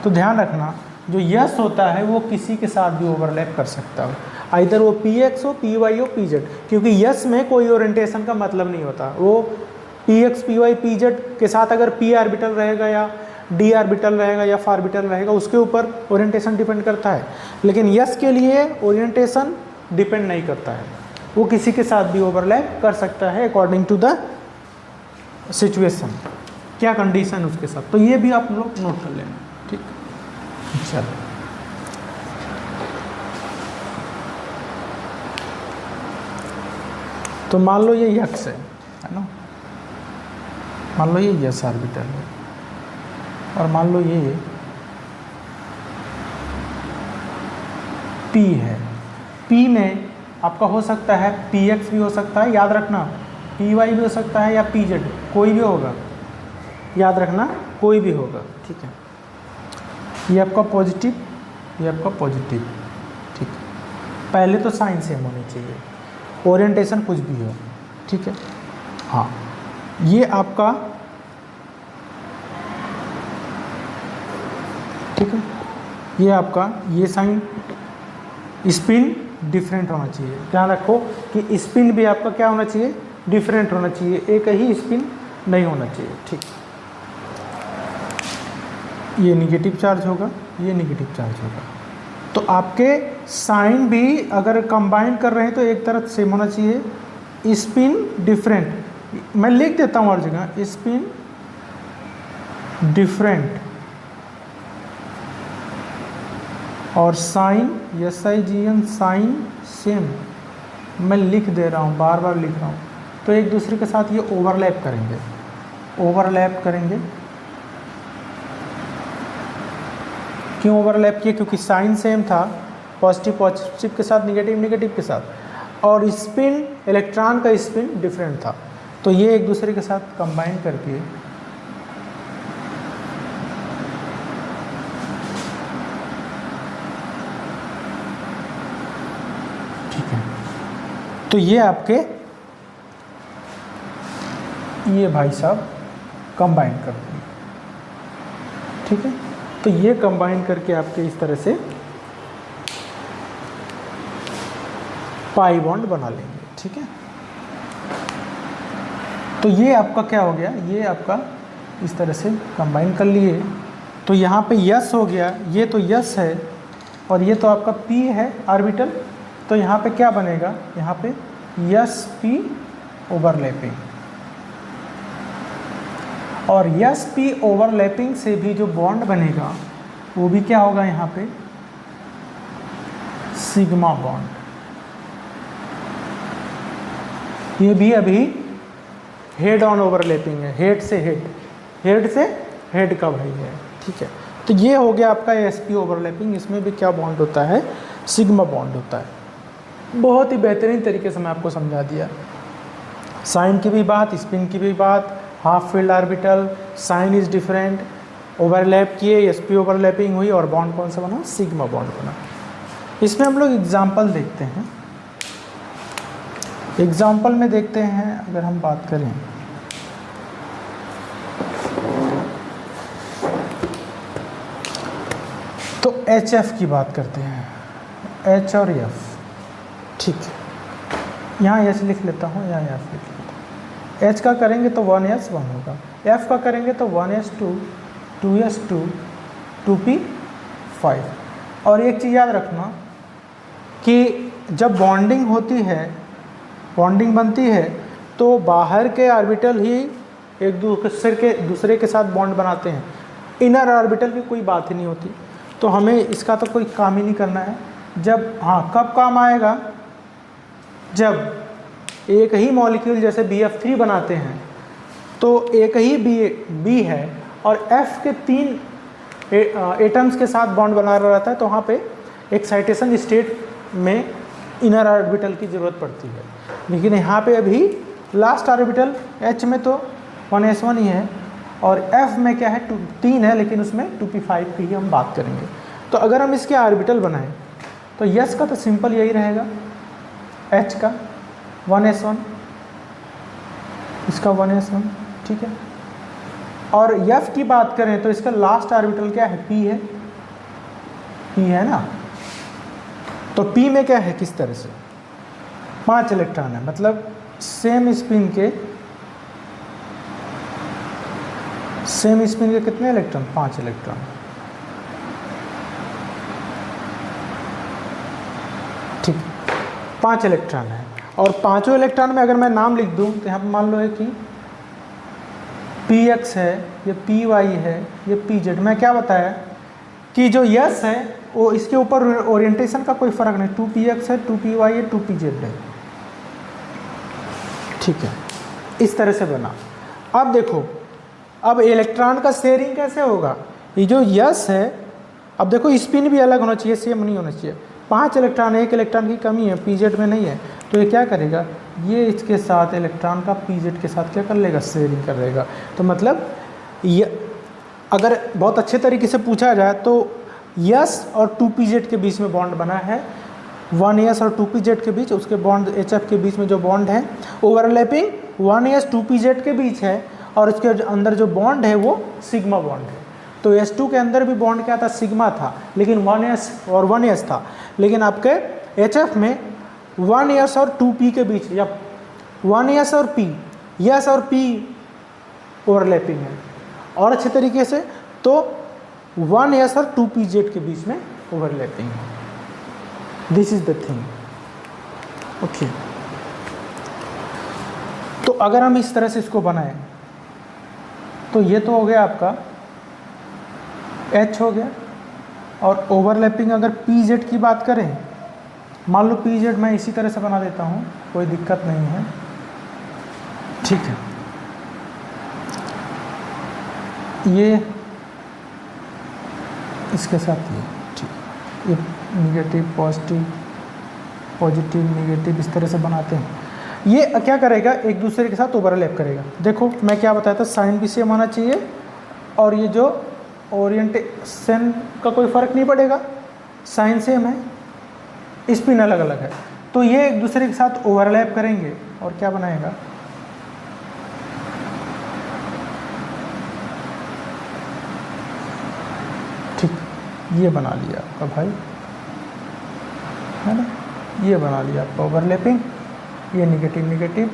तो ध्यान रखना जो यस होता है वो किसी के साथ भी ओवरलैप कर सकता हो, आइदर वो px हो, py हो, pz, क्योंकि यस में कोई ओरिएंटेशन का मतलब नहीं होता। वो px, py, pz के साथ अगर p ऑर्बिटल रहेगा या d ऑर्बिटल रहेगा या f ऑर्बिटल रहेगा उसके ऊपर ओरिएंटेशन डिपेंड करता है, लेकिन यस के लिए ओरिएंटेशन डिपेंड नहीं करता है, वो किसी के साथ भी ओवरलैप कर सकता है अकॉर्डिंग टू द सिचुएशन, क्या कंडीशन उसके साथ। तो ये भी आप लोग नोट कर लेना, ठीक। चलो तो मान लो ये यक्स है ना, मान लो ये यस ऑर्बिटल है, और मान लो ये P है। P में आपका हो सकता है Px भी हो सकता है, याद रखना, Py भी हो सकता है, या Pz, कोई भी होगा, याद रखना कोई भी होगा, ठीक है। ये आपका पॉजिटिव, ये आपका पॉजिटिव, ठीक है। पहले तो साइन सेम होनी चाहिए, ओरिएंटेशन कुछ भी हो, ठीक है। हाँ, ये आपका, ठीक है, ये आपका, ये साइन स्पिन डिफरेंट होना चाहिए। ध्यान रखो कि स्पिन भी आपका क्या होना चाहिए, डिफरेंट होना चाहिए, एक ही स्पिन नहीं होना चाहिए, ठीक। ये निगेटिव चार्ज होगा, ये निगेटिव चार्ज होगा। तो आपके साइन भी अगर कंबाइन कर रहे हैं तो एक तरफ सेम होना चाहिए, स्पिन डिफरेंट, मैं लिख देता हूँ हर जगह, स्पिन डिफरेंट, और साइन SIGN साइन सेम, मैं लिख दे रहा हूँ, बार बार लिख रहा हूँ। तो एक दूसरे के साथ ये ओवरलैप करेंगे, ओवरलैप करेंगे। क्यों ओवरलैप किए, क्योंकि साइन सेम था, पॉजिटिव पॉजिटिव के साथ, निगेटिव निगेटिव के साथ, और स्पिन, इलेक्ट्रॉन का स्पिन डिफरेंट था, तो ये एक दूसरे के साथ कंबाइन करके तो ये आपके, ये भाई साहब कंबाइन कर देंगे, ठीक है। तो ये कंबाइन करके आपके इस तरह से पाई बॉन्ड बना लेंगे, ठीक है। तो ये आपका क्या हो गया, ये आपका इस तरह से कंबाइन कर लिए। तो यहाँ पे यस हो गया, ये तो यस है, और ये तो आपका पी है ऑर्बिटल। तो यहाँ पे क्या बनेगा, यहाँ पे यस पी ओवरलैपिंग, और यस पी ओवरलैपिंग से भी जो बॉन्ड बनेगा वो भी क्या होगा, यहाँ पे सिग्मा बॉन्ड। ये भी अभी हेड ऑन ओवरलैपिंग है, हेड से हेड, हेड से हेड का भाई है, ठीक है। तो ये हो गया आपका एस पी ओवरलैपिंग। इसमें भी क्या बॉन्ड होता है, सिग्मा बॉन्ड होता है। बहुत ही बेहतरीन तरीके से मैं आपको समझा दिया, साइन की भी बात, स्पिन की भी बात, half filled orbital, sign is different, overlap किए, एस पी ओवरलैपिंग हुई, और बॉन्ड कौन सा बना, सिग्मा बॉन्ड बना। इसमें हम लोग एग्जाम्पल देखते हैं। एग्जाम्पल में देखते हैं, अगर हम बात करें तो HF की बात करते हैं, H और F, ठीक है। यहाँ H लिख लेता हूँ, यहाँ F लिख लेता हूँ। H का करेंगे तो 1S 1 होगा, F का करेंगे तो 1S 2, 2S 2, 2P 5। और एक चीज़ याद रखना कि जब बॉन्डिंग होती है, बॉन्डिंग बनती है, तो बाहर के ऑर्बिटल ही एक दूसरे के साथ बॉन्ड बनाते हैं, इनर ऑर्बिटल की कोई बात ही नहीं होती। तो हमें इसका तो कोई काम ही नहीं करना है। जब, हाँ, कब काम आएगा, जब एक ही मॉलिक्यूल जैसे BF3 बनाते हैं तो एक ही B है और F के 3 एटम्स के साथ बॉन्ड बना रहता है, तो वहाँ पे एक्साइटेशन स्टेट में इनर ऑर्बिटल की ज़रूरत पड़ती है। लेकिन यहाँ पे अभी लास्ट ऑर्बिटल H में तो 1s1 ही है, और F में क्या है, 3 है, लेकिन उसमें 2p5 की ही हम बात करेंगे। तो अगर हम इसके ऑर्बिटल बनाएं तो यस का तो सिंपल यही रहेगा, H का 1s1, इसका 1s1, ठीक है। और F की बात करें तो इसका लास्ट ऑर्बिटल क्या है, P है, P है ना। तो P में क्या है, किस तरह से 5 इलेक्ट्रॉन है, मतलब सेम स्पिन के कितने इलेक्ट्रॉन, 5 इलेक्ट्रॉन, ठीक, 5 इलेक्ट्रॉन है। और पांचों इलेक्ट्रॉन में अगर मैं नाम लिख दूं तो यहाँ पर मान लो है कि px है, ये py है, ये pz। मैं क्या बताया कि जो s है वो इसके ऊपर ओरिएंटेशन का कोई फर्क नहीं, 2px है, 2py है, 2pz है, ठीक है। इस तरह से बना। अब देखो, अब इलेक्ट्रॉन का शेयरिंग कैसे होगा, ये जो s है, अब देखो स्पिन भी अलग होना चाहिए, सेम नहीं होना चाहिए। 5 इलेक्ट्रॉन, 1 इलेक्ट्रॉन की कमी है, pz में नहीं है, तो ये क्या करेगा, ये इसके साथ इलेक्ट्रॉन का pz के साथ क्या कर लेगा, शेयरिंग कर लेगा। तो मतलब ये अगर बहुत अच्छे तरीके से पूछा जाए तो s और 2pz के बीच में बॉन्ड बना है, 1s और 2pz के बीच, उसके बॉन्ड HF के बीच में जो बॉन्ड है ओवरलैपिंग 1s 2pz के बीच है, और इसके अंदर जो बॉन्ड है वो सिग्मा बॉन्ड है। तो S2 के अंदर भी बॉन्ड क्या था, सिग्मा था, लेकिन 1s और 1s था। लेकिन आपके HF में 1s और 2p के बीच, या 1s और p, s और p ओवरलैपिंग है, और अच्छे तरीके से तो 1s और 2pz के बीच में ओवरलैपिंग है। This is the thing, okay. तो अगर हम इस तरह से इसको बनाएं तो ये तो हो गया आपका H हो गया। और ओवरलैपिंग अगर pz की बात करें, मान लो pz मैं इसी तरह से बना देता हूँ, कोई दिक्कत नहीं है, ठीक है। ये इसके साथ ये, ठीक, ये निगेटिव पॉजिटिव, पॉजिटिव निगेटिव, इस तरह से बनाते हैं। ये क्या करेगा, एक दूसरे के साथ ओवरलैप करेगा। देखो मैं क्या बताया था, साइन भी सेम आना चाहिए, और ये जो ओरिएंटेशन का कोई फ़र्क नहीं पड़ेगा, साइन सेम है, स्पिन अलग अलग है, तो ये एक दूसरे के साथ ओवरलैप करेंगे और क्या बनाएगा, ठीक, ये बना लिया आपका भाई, है ना, ये बना लिया आपका ओवरलैपिंग, ये निगेटिव निगेटिव।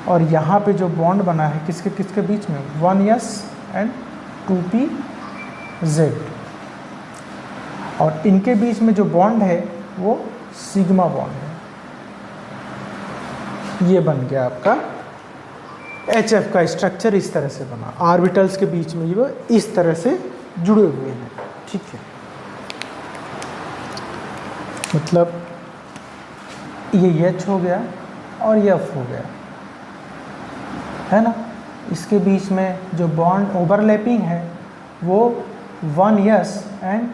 और यहाँ पे जो बॉन्ड बना है किसके किसके बीच में, 1s एंड 2pz, और इनके बीच में जो बॉन्ड है वो सिग्मा बॉन्ड है। ये बन गया आपका HF का स्ट्रक्चर, इस तरह से बना, ऑर्बिटल्स के बीच में ये इस तरह से जुड़े हुए हैं, ठीक है। मतलब ये H हो गया और ये F हो गया, है ना। इसके बीच में जो बॉन्ड ओवरलैपिंग है वो 1s एंड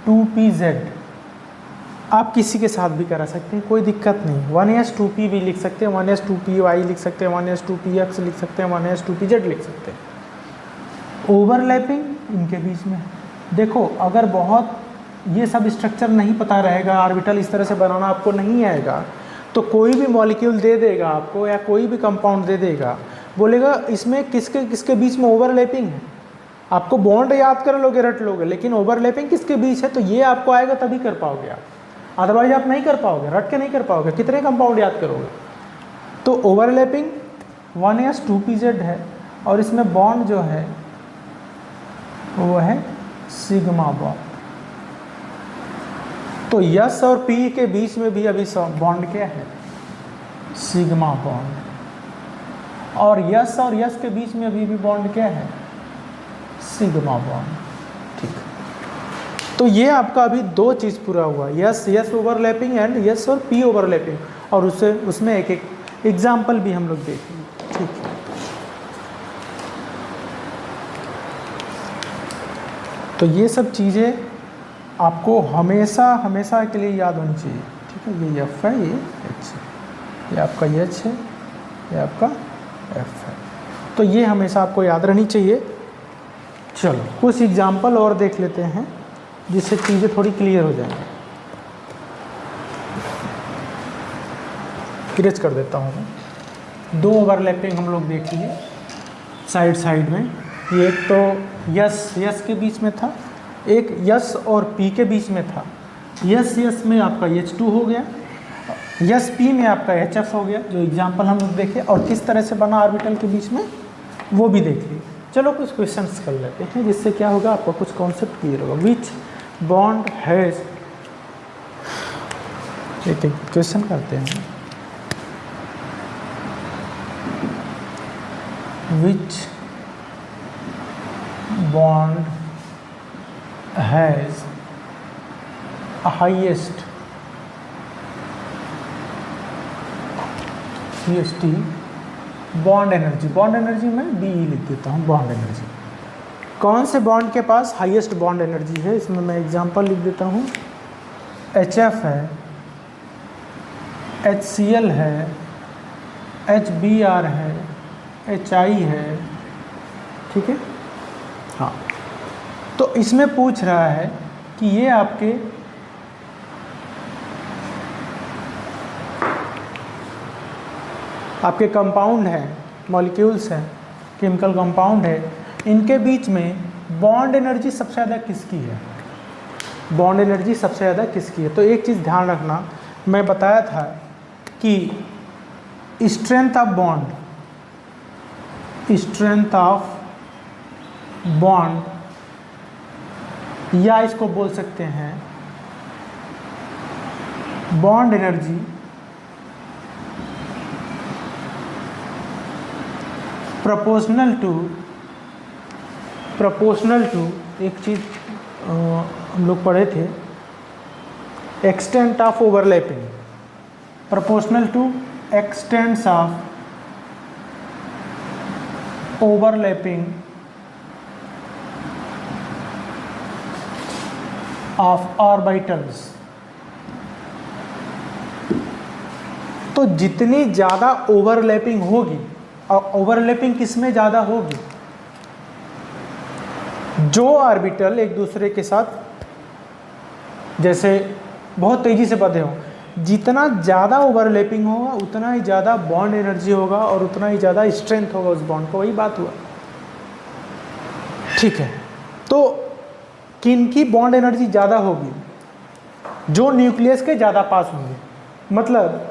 2pz, आप किसी के साथ भी करा सकते हैं, कोई दिक्कत नहीं। 1s 2p भी लिख सकते हैं, 1s 2py लिख सकते हैं, 1s 2px लिख सकते हैं, 1s 2pz लिख सकते हैं। ओवरलैपिंग इनके बीच में, देखो अगर बहुत ये सब स्ट्रक्चर नहीं पता रहेगा, ऑर्बिटल इस तरह से बनाना आपको नहीं आएगा, तो कोई भी मॉलिक्यूल दे देगा आपको, या कोई भी कंपाउंड दे देगा, बोलेगा इसमें किसके किसके बीच में ओवरलैपिंग है, आपको बॉन्ड याद कर लोगे, रट लोगे, लेकिन ओवरलैपिंग किसके बीच है, तो ये आपको आएगा तभी कर पाओगे आप, अदरवाइज आप नहीं कर पाओगे, रट के नहीं कर पाओगे, कितने कंपाउंड याद करोगे। तो ओवरलैपिंग 1s 2pz है, और इसमें बॉन्ड जो है वो है सिग्मा बॉन्ड। तो s और p के बीच में भी अभी बॉन्ड क्या है, सिग्मा बॉन्ड, और s और s के बीच में अभी भी बॉन्ड क्या है, सिग्मा बॉन्ड, ठीक। तो ये आपका अभी दो चीज़ पूरा हुआ, s ओवरलैपिंग एंड s और p ओवरलैपिंग, और उसमें एक एक एग्जाम्पल भी हम लोग देखेंगे, ठीक है। तो ये सब चीज़ें आपको हमेशा हमेशा के लिए याद होनी चाहिए, ठीक है। ये F है, ये H है, ये आपका H है, ये आपका F है, तो ये हमेशा आपको याद रहनी चाहिए। चलो कुछ एग्जाम्पल और देख लेते हैं जिससे चीज़ें थोड़ी क्लियर हो जाएंगी। इरेज कर देता हूँ मैं। 2 ओवरलैपिंग हम लोग देख लिए साइड साइड में। ये एक तो यस के बीच में था, एक यस और पी के बीच में था। यस में आपका H2 हो गया, यस पी में आपका HF हो गया, जो एग्जांपल हम लोग देखे। और किस तरह से बना ऑर्बिटल के बीच में वो भी देख लिए। चलो कुछ क्वेश्चंस कर लेते हैं, जिससे क्या होगा आपका कुछ कॉन्सेप्ट क्लियर होगा। विच बॉन्ड हैज़, एक क्वेश्चन करते हैं। विच bond has highest CST bond energy. Bond energy मैं BE लिख देता हूँ, बॉन्ड एनर्जी। कौन से बॉन्ड के पास हाईएस्ट बॉन्ड एनर्जी है, इसमें मैं एग्जांपल लिख देता हूँ। HF है, HCl है, HBr है, HI है, ठीक है। हाँ, तो इसमें पूछ रहा है कि ये आपके कंपाउंड हैं, मॉलिक्यूल्स हैं, केमिकल कंपाउंड है, इनके बीच में बॉन्ड एनर्जी सबसे ज़्यादा किसकी है? बॉन्ड एनर्जी सबसे ज़्यादा किसकी है? तो एक चीज़ ध्यान रखना, मैं बताया था कि स्ट्रेंथ ऑफ बॉन्ड या इसको बोल सकते हैं बॉन्ड एनर्जी प्रोपोर्शनल टू एक चीज़ हम लोग पढ़े थे, extent of overlapping, proportional to extents of overlapping of orbitals. तो जितनी ज़्यादा ओवरलैपिंग होगी, और ओवरलैपिंग किस में ज़्यादा होगी? जो ऑर्बिटल एक दूसरे के साथ जैसे बहुत तेज़ी से बंधे हों, जितना ज़्यादा ओवरलैपिंग होगा उतना ही ज़्यादा बॉन्ड एनर्जी होगा और उतना ही ज़्यादा स्ट्रेंथ होगा उस बॉन्ड को। वही बात हुआ, ठीक है। तो किनकी बॉन्ड एनर्जी ज़्यादा होगी? जो न्यूक्लियस के ज़्यादा पास होंगे, मतलब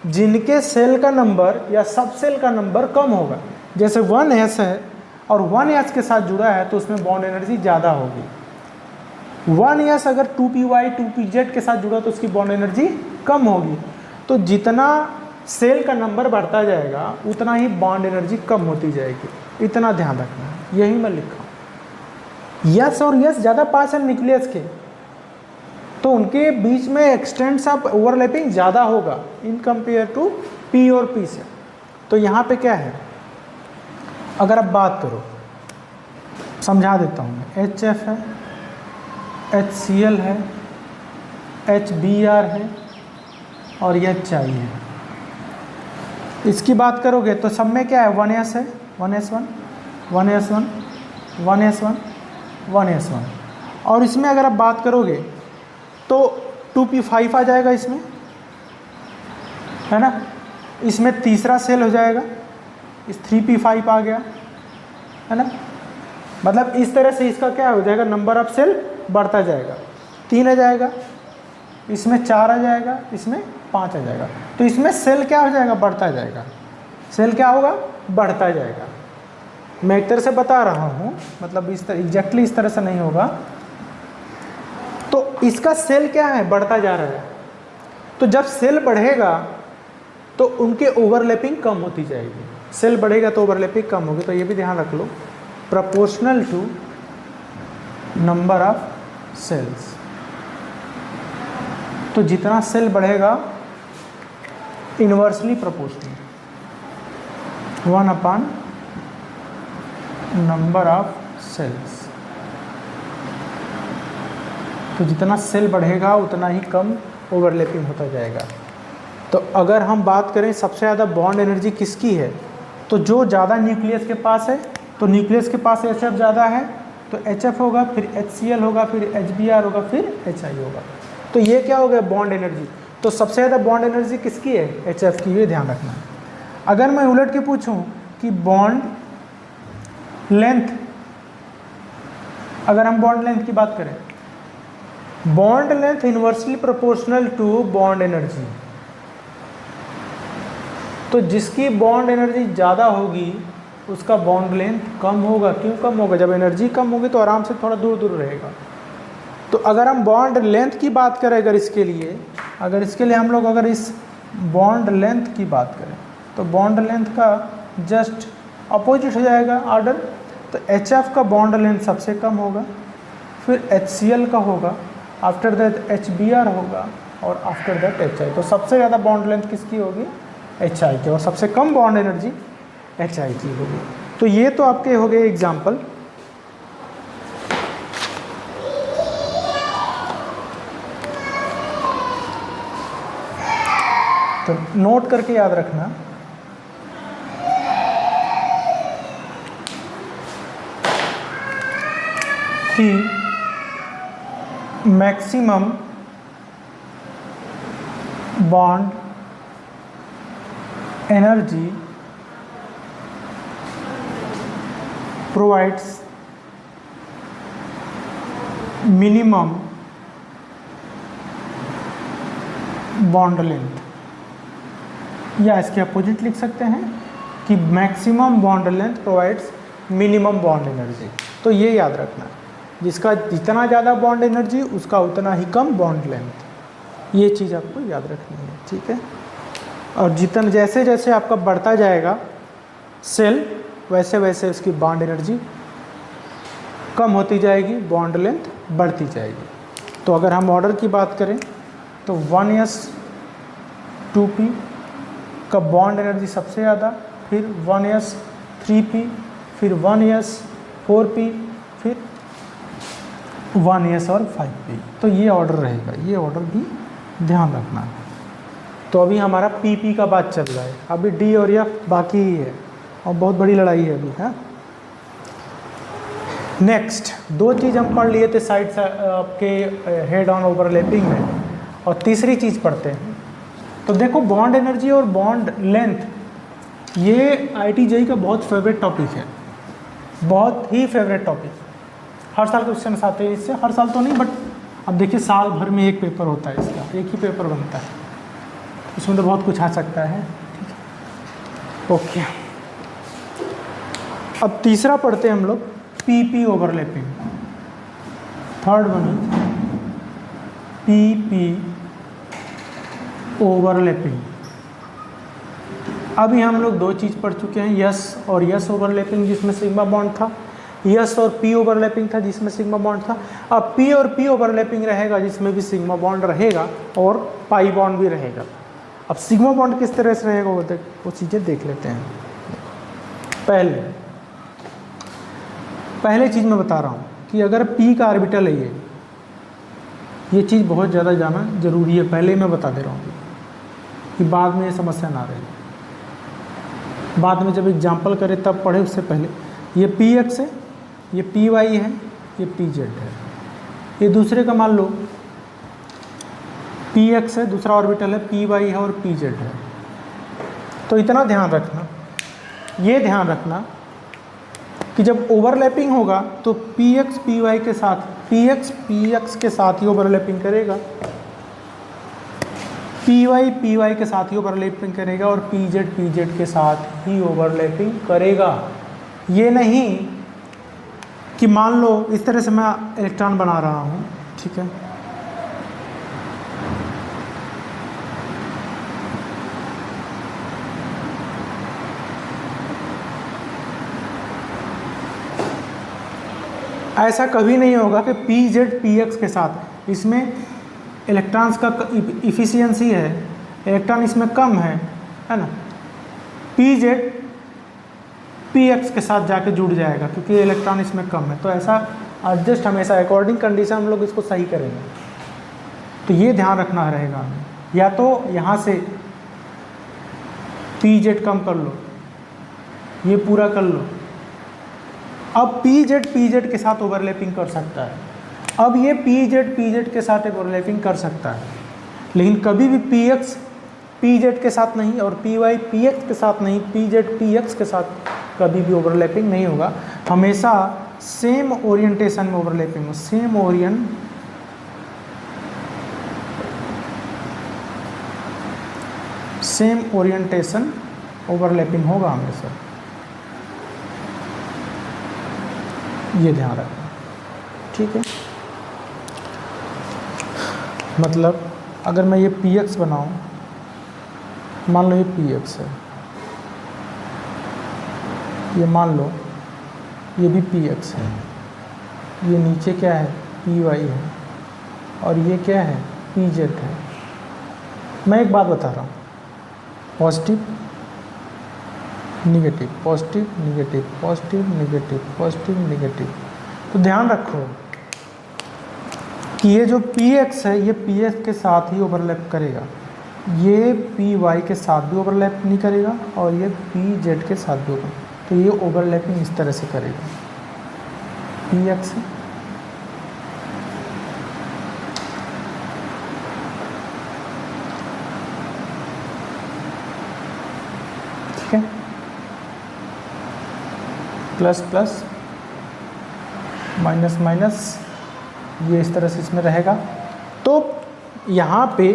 जिनके सेल का नंबर या सब सेल का नंबर कम होगा। जैसे 1s है और 1s के साथ जुड़ा है तो उसमें बॉन्ड एनर्जी ज़्यादा होगी। 1s अगर 2py 2pz के साथ जुड़ा तो उसकी बॉन्ड एनर्जी कम होगी। तो जितना सेल का नंबर बढ़ता जाएगा उतना ही बॉन्ड एनर्जी कम होती जाएगी। इतना ध्यान रखना, यही मैं लिखा हूँ। यस और यस ज़्यादा पास है न्यूक्लियस के, तो उनके बीच में एक्सटेंट्स ऑफ ओवरलैपिंग ज़्यादा होगा इन कंपेयर टू P और P से। तो यहाँ पे क्या है, अगर आप बात करो, समझा देता हूँ मैं। HF है, HCl है, HBr है और यह HI है। इसकी बात करोगे तो सब में क्या है, 1s है, 1s1 1s1 1s1 1s1। और इसमें अगर आप बात करोगे तो 2p5 आ जाएगा इसमें, है ना। इसमें तीसरा सेल हो जाएगा, इस 3p5 आ गया, है ना। मतलब इस तरह से इसका क्या हो जाएगा, नंबर ऑफ सेल बढ़ता जाएगा। 3 आ जाएगा, इसमें 4 आ जाएगा, इसमें 5 आ जाएगा। तो इसमें सेल क्या हो जाएगा, बढ़ता जाएगा। सेल क्या होगा, बढ़ता जाएगा। मैं एक तरह से बता रहा हूँ, मतलब इस तरह एग्जैक्टली इस तरह से नहीं होगा। तो इसका सेल क्या है, बढ़ता जा रहा है। तो जब सेल बढ़ेगा तो उनके ओवरलैपिंग कम होती जाएगी। सेल बढ़ेगा तो ओवरलैपिंग कम होगी। तो ये भी ध्यान रख लो, proportional to number of cells. तो जितना सेल बढ़ेगा inversely proportional 1/, number of cells. तो जितना सेल बढ़ेगा उतना ही कम ओवरलैपिंग होता जाएगा। तो अगर हम बात करें सबसे ज़्यादा बॉन्ड एनर्जी किसकी है, तो जो ज़्यादा न्यूक्लियस के पास है, तो न्यूक्लियस के पास HF ज़्यादा है तो HF होगा, फिर HCl होगा, फिर HBr होगा, फिर HI होगा। तो ये क्या हो गया, बॉन्ड एनर्जी। तो सबसे ज़्यादा बॉन्ड एनर्जी किसकी है? HF की, ये ध्यान रखना। अगर मैं उलट के पूछूं कि बॉन्ड लेंथ, अगर हम बॉन्ड लेंथ की बात करें, bond length inversely proportional to bond energy, तो जिसकी बॉन्ड एनर्जी ज़्यादा होगी उसका बॉन्ड लेंथ कम होगा। क्यों कम होगा? जब एनर्जी कम होगी तो आराम से थोड़ा दूर दूर रहेगा। तो अगर हम बॉन्ड लेंथ की बात करें, अगर इसके लिए हम लोग अगर इस बॉन्ड लेंथ की बात करें तो बॉन्ड लेंथ का जस्ट अपोजिट हो जाएगा ऑर्डर। तो HF का बॉन्ड लेंथ सबसे कम होगा, फिर HCl का होगा, आफ्टर दैट HBr होगा और आफ्टर दैट HI। तो सबसे ज़्यादा बॉन्ड लेंथ किसकी होगी? HI की, और सबसे कम बॉन्ड एनर्जी HI की होगी। तो ये तो आपके हो गए एग्जाम्पल। तो नोट करके याद रखना कि maximum bond energy provides minimum bond length, या इसके अपोजिट लिख सकते हैं कि maximum bond length provides minimum bond energy. तो ये याद रखना, जिसका जितना ज़्यादा बॉन्ड एनर्जी उसका उतना ही कम बॉन्ड लेंथ, ये चीज़ आपको याद रखनी है, ठीक है। और जितना जैसे जैसे आपका बढ़ता जाएगा सेल, वैसे वैसे उसकी बॉन्ड एनर्जी कम होती जाएगी, बॉन्ड लेंथ बढ़ती जाएगी। तो अगर हम ऑर्डर की बात करें तो 1s 2p का बॉन्ड एनर्जी सबसे ज़्यादा, फिर 1s 3p, फिर 1s 4p, फिर 1s और 5p। तो ये ऑर्डर रहेगा, ये ऑर्डर भी ध्यान रखना है। तो अभी हमारा PP का बात चल रहा है, अभी D और F बाकी ही है और बहुत बड़ी लड़ाई है अभी, है। नेक्स्ट दो चीज़ हम पढ़ लिए थे साइड से आपके हेड ऑन ओवरलैपिंग में, और तीसरी चीज़ पढ़ते हैं। तो देखो बॉन्ड एनर्जी और बॉन्ड लेंथ, ये IIT JEE का बहुत फेवरेट टॉपिक है, बहुत ही फेवरेट टॉपिक। हर साल क्वेश्चन आते हैं इससे, हर साल तो नहीं बट अब देखिए साल भर में एक पेपर होता है इसका, एक ही पेपर बनता है, इसमें तो बहुत कुछ आ सकता है, ठीक है। ओके, अब तीसरा पढ़ते हैं हम लोग PP overlapping. Third one PP overlapping. अभी हम लोग दो चीज़ पढ़ चुके हैं, यस और यस ओवरलैपिंग जिसमें सिग्मा बॉन्ड था, यस और पी ओवरलैपिंग था जिसमें सिग्मा बॉन्ड था। अब पी और पी ओवरलैपिंग रहेगा जिसमें भी सिग्मा बॉन्ड रहेगा और पाई बॉन्ड भी रहेगा। अब सिग्मा बॉन्ड किस तरह से रहेगा वो चीज़ें देख लेते हैं। पहले चीज़ मैं बता रहा हूँ कि अगर पी का ऑर्बिटल है ये चीज़ बहुत ज़्यादा जाना जरूरी है, पहले ही मैं बता दे रहा हूँ कि बाद में ये समस्या ना रहे। बाद में जब एग्जाम्पल करें तब पढ़े, उससे पहले ये PX है, ये PY है, ये PZ है। ये दूसरे का मान लो PX है, दूसरा ऑर्बिटल है, PY है और PZ है। तो इतना ध्यान रखना, ये ध्यान रखना कि जब ओवरलैपिंग होगा तो PX PY के साथ, PX PX के साथ ही ओवरलैपिंग करेगा, PY PY के साथ ही ओवरलैपिंग करेगा और PZ PZ के साथ ही ओवरलैपिंग करेगा। ये नहीं कि मान लो इस तरह से मैं इलेक्ट्रॉन बना रहा हूँ, ठीक है, ऐसा कभी नहीं होगा कि PZ PX के साथ, इसमें इलेक्ट्रॉन्स का इफ़िशियंसी है, इलेक्ट्रॉन इसमें कम है ना, PZ PX के साथ जाके जुड़ जाएगा क्योंकि इलेक्ट्रॉन इसमें कम है। तो ऐसा एडजस्ट हमेशा अकॉर्डिंग कंडीशन हम लोग इसको सही करेंगे। तो ये ध्यान रखना रहेगा हमें, या तो यहाँ से PZ कम कर लो, ये पूरा कर लो। अब PZ PZ के साथ ओवरलैपिंग कर सकता है, अब ये PZ PZ के साथ ओवरलैपिंग कर सकता है, लेकिन कभी भी पी एक्स पी जेड के साथ नहीं और पी वाई पी एक्स के साथ नहीं, पी जेड पी एक्स के साथ कभी भी ओवरलैपिंग नहीं होगा। हमेशा सेम ओरिएंटेशन में ओवरलैपिंग हो, सेम ओरिएंटेशन ओवरलैपिंग होगा हमेशा, ये ध्यान रखना, ठीक है। मतलब अगर मैं ये पी एक्स बनाऊँ, मान लो ये पी एक्स है, ये मान लो ये भी पी एक्स है, ये नीचे क्या है पी वाई है, और ये क्या है पी जेड है। मैं एक बात बता रहा हूँ, positive negative, positive negative, positive negative, positive negative. तो ध्यान रखो कि ये जो पी एक्स है ये पी एक्स के साथ ही ओवरलैप करेगा, ये पी वाई के साथ भी ओवरलैप नहीं करेगा, और ये पी जेड के साथ भी ओवरलैप, तो ये ओवरलैपिंग इस तरह से करेगा, पी एक्स ठीक है, प्लस प्लस माइनस माइनस, ये इस तरह से इसमें रहेगा। तो यहाँ पे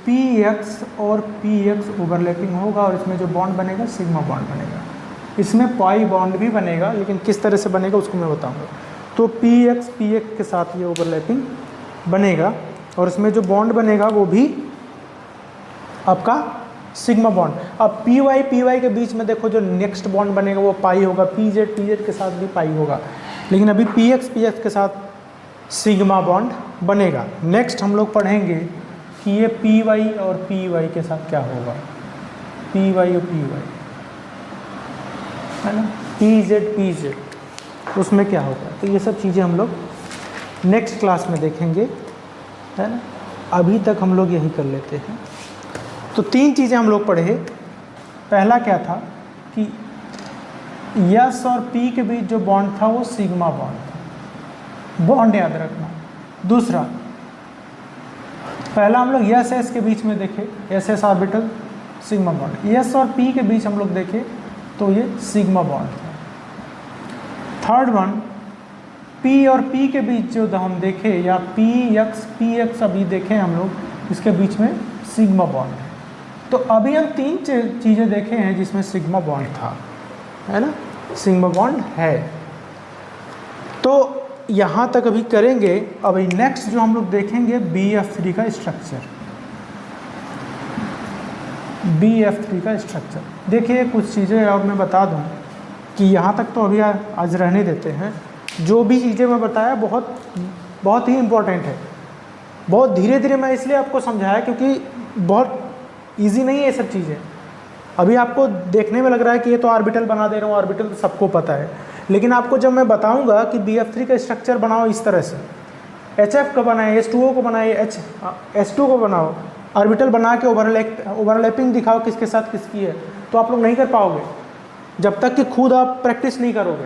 पी एक्स और पी एक्स ओवरलैपिंग होगा, और इसमें जो बॉन्ड बनेगा सिग्मा बॉन्ड बनेगा। इसमें पाई बॉन्ड भी बनेगा, लेकिन किस तरह से बनेगा उसको मैं बताऊंगा। तो पी एक्स के साथ ये ओवरलैपिंग बनेगा, और इसमें जो बॉन्ड बनेगा वो भी आपका सिग्मा बॉन्ड। अब पी वाई के बीच में देखो जो नेक्स्ट बॉन्ड बनेगा वो पाई होगा, पी जेड के साथ भी पाई होगा, लेकिन अभी पी एक्स के साथ सिग्मा बॉन्ड बनेगा। नेक्स्ट हम लोग पढ़ेंगे कि ये पी वाई और पी वाई के साथ क्या होगा, पी वाई और पी वाई है ना, पी जेड उसमें क्या होगा। तो ये सब चीज़ें हम लोग नेक्स्ट क्लास में देखेंगे, है ना। अभी तक हम लोग यही कर लेते हैं। तो 3 चीज़ें हम लोग पढ़े। पहला क्या था कि यस और पी के बीच जो बॉन्ड था वो सिग्मा बॉन्ड था, बॉन्ड याद रखना। दूसरा, पहला हम लोग यस एस के बीच में देखे, S S orbital sigma bond. Yes और पी के बीच हम लोग देखे तो ये सिग्मा बॉन्ड था। थर्ड वन, पी और पी के बीच जो हम देखे, या पी एक्स अभी देखे हम लोग, इसके बीच में सिग्मा बॉन्ड है। तो अभी हम 3 चीज़ें देखे हैं जिसमें सिग्मा बॉन्ड था, है ना, सिग्मा बॉन्ड है। तो यहाँ तक अभी करेंगे। अभी नेक्स्ट जो हम लोग देखेंगे BF3 का स्ट्रक्चर, BF3 का स्ट्रक्चर। देखिए कुछ चीज़ें और मैं बता दूँ कि यहाँ तक तो अभी आज रहने देते हैं। जो भी चीज़ें मैं बताया बहुत ही इम्पोर्टेंट है। बहुत धीरे धीरे मैं इसलिए आपको समझाया क्योंकि बहुत इजी नहीं है ये सब चीज़ें। अभी आपको देखने में लग रहा है कि ये तो ऑर्बिटल बना दे रहा हूँ, ऑर्बिटल तो सबको पता है, लेकिन आपको जब मैं बताऊंगा कि BF3 का स्ट्रक्चर बनाओ इस तरह से, HF का बनाए, H2O को बनाए, H2 को बनाओ, ऑर्बिटल बना के ओवरलैपिंग दिखाओ किसके साथ किसकी है, तो आप लोग नहीं कर पाओगे जब तक कि खुद आप प्रैक्टिस नहीं करोगे।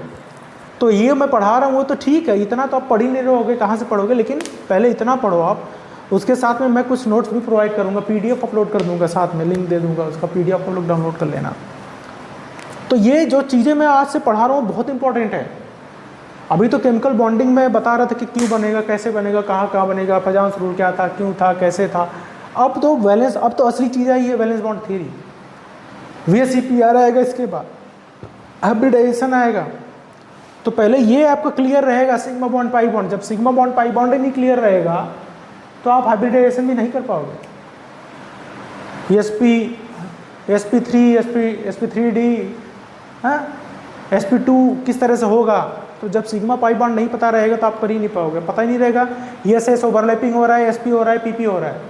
तो ये मैं पढ़ा रहा हूँ तो ठीक है, इतना तो आप पढ़ ही नहीं रहोगे, कहाँ से पढ़ोगे, लेकिन पहले इतना पढ़ो आप। उसके साथ में मैं कुछ नोट्स भी प्रोवाइड करूँगा, PDF अपलोड कर दूँगा, साथ में लिंक दे दूँगा, उसका PDF आप लोग डाउनलोड कर लेना। तो ये जो चीज़ें मैं आज से पढ़ा रहा हूँ बहुत इंपॉर्टेंट है। अभी तो केमिकल बॉन्डिंग में बता रहा था कि क्यों बनेगा, कैसे बनेगा, कहाँ बनेगा, पजांस रूल क्या था, क्यों था, कैसे था। अब तो असली चीज़ आई है वैलेंस बॉन्ड थ्योरी। VSEPR आएगा, इसके बाद हाइब्रिडाइजेशन आएगा। तो पहले ये आपका क्लियर रहेगा सिग्मा बॉन्ड पाई बॉन्ड। जब सिग्मा बॉन्ड पाई बॉन्ड ही नहीं क्लियर रहेगा तो आप हाइब्रिडाइजेशन भी नहीं कर पाओगे। sp3 sp3d sp2 किस तरह से होगा, तो जब सिग्मा पाई बॉन्ड नहीं पता रहेगा तो आप कर ही नहीं पाओगे। पता ही नहीं रहेगा एस ओवरलैपिंग हो रहा है, sp हो रहा है, pp हो रहा है।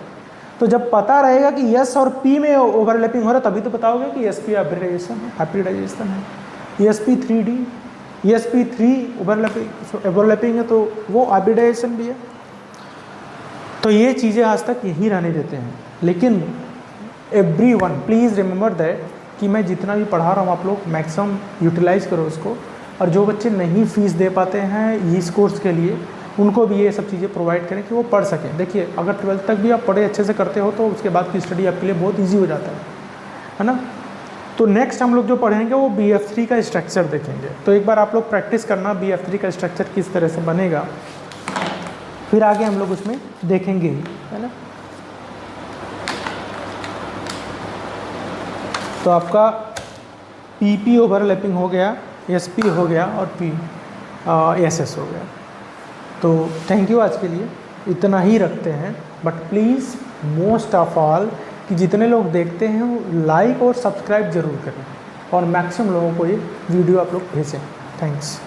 तो जब पता रहेगा कि यस और पी में ओवरलैपिंग हो रहा है तभी तो बताओगे कि sp हाइब्रिडाइजेशन है, sp3d sp3 ओवरलैपिंग है तो वो हाइब्रिडाइजेशन भी है। तो ये चीज़ें आज तक यही रहने देते हैं। लेकिन एवरीवन प्लीज़ रिमेंबर दैट कि मैं जितना भी पढ़ा रहा हूँ आप लोग मैक्सिमम यूटिलाइज़ करो उसको। और जो बच्चे नहीं फीस दे पाते हैं इस कोर्स के लिए उनको भी ये सब चीज़ें प्रोवाइड करें कि वो पढ़ सकें। देखिए अगर 12th तक भी आप पढ़े अच्छे से करते हो तो उसके बाद की स्टडी आपके लिए बहुत ईजी हो जाता है ना। तो नेक्स्ट हम लोग जो पढ़ेंगे वो BF3 का स्ट्रक्चर देखेंगे। तो एक बार आप लोग प्रैक्टिस करना BF3 का स्ट्रक्चर किस तरह से बनेगा, फिर आगे हम लोग उसमें देखेंगे ही, है ना। तो आपका PP ओवरलैपिंग हो गया, SP हो गया और SS हो गया। तो थैंक यू, आज के लिए इतना ही रखते हैं। But please most of all कि जितने लोग देखते हैं वो लाइक और सब्सक्राइब ज़रूर करें और मैक्सिमम लोगों को ये वीडियो आप लोग भेजें। थैंक्स।